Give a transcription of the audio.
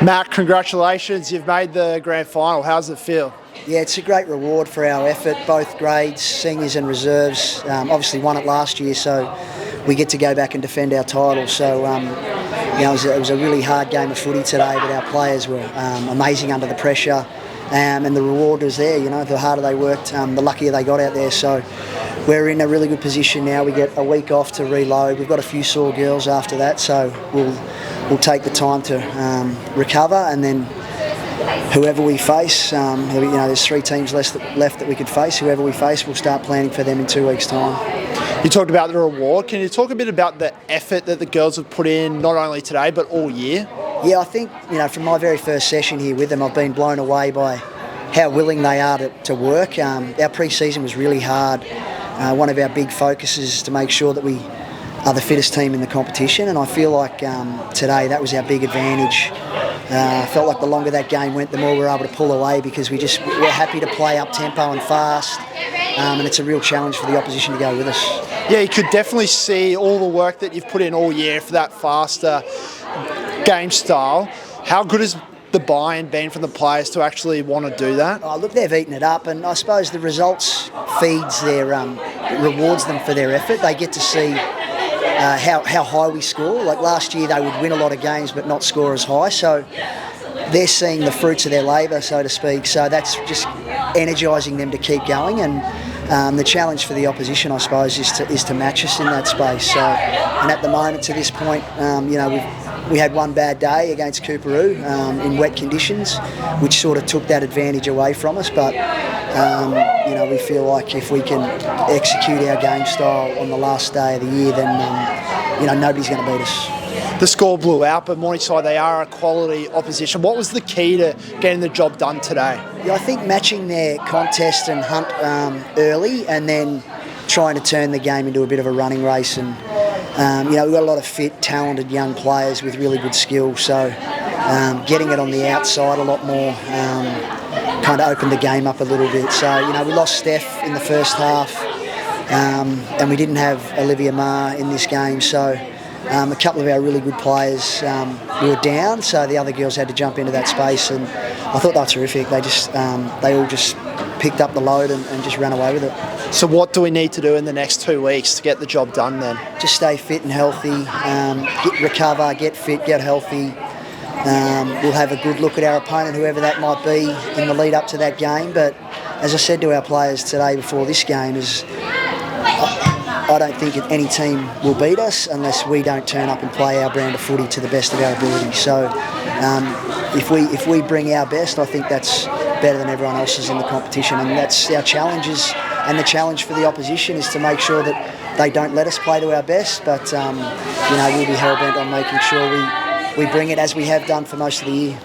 Matt, congratulations. You've made the grand final. How does it feel? Yeah, it's a great reward for our effort, both grades, seniors and reserves. Obviously won it last year, so we get to go back and defend our title. So, it was a really hard game of footy today, but our players were amazing under the pressure. And the reward was there, the harder they worked, the luckier they got out there. So we're in a really good position now. We get a week off to reload. We've got a few sore girls after that, so we'll take the time to recover, and then whoever we face, there's 3 teams left that we could face. Whoever we face, we'll start planning for them in 2 weeks' time. You talked about the reward. Can you talk a bit about the effort that the girls have put in, not only today, but all year? Yeah, I think, from my very first session here with them, I've been blown away by how willing they are to work. Our pre-season was really hard. One of our big focuses is to make sure that we are the fittest team in the competition, and I feel like today that was our big advantage. I felt like the longer that game went, the more we were able to pull away, because we're happy to play up tempo and fast, and it's a real challenge for the opposition to go with us. Yeah, you could definitely see all the work that you've put in all year for that faster game style. How good has the buy-in been from the players to actually want to do that? Oh, look, they've eaten it up, and I suppose the results feeds rewards them for their effort. They get to see how high we score. Like last year, they would win a lot of games but not score as high. So they're seeing the fruits of their labour, so to speak. So that's just energising them to keep going. And the challenge for the opposition, I suppose, is to match us in that space. So, and at the moment, to this point, we had one bad day against Cooperoo in wet conditions, which sort of took that advantage away from us. But we feel like if we can execute our game style on the last day of the year, then nobody's going to beat us. The score blew out, but Morningside, they are a quality opposition. What was the key to getting the job done today? Yeah, I think matching their contest and hunt early, and then trying to turn the game into a bit of a running race. And we've got a lot of fit, talented young players with really good skills. So getting it on the outside a lot more kind of opened the game up a little bit. So, we lost Steph in the first half, and we didn't have Olivia Marr in this game. So a couple of our really good players were down, so the other girls had to jump into that space, and I thought they were terrific. They all just picked up the load and just ran away with it. So what do we need to do in the next 2 weeks to get the job done then? Just stay fit and healthy, recover, get fit, get healthy. We'll have a good look at our opponent, whoever that might be, in the lead up to that game. But as I said to our players today before this game, I don't think any team will beat us unless we don't turn up and play our brand of footy to the best of our ability. So if we bring our best, I think that's better than everyone else's in the competition, and that's our challenges. And the challenge for the opposition is to make sure that they don't let us play to our best, but we'll be hell-bent on making sure we bring it as we have done for most of the year.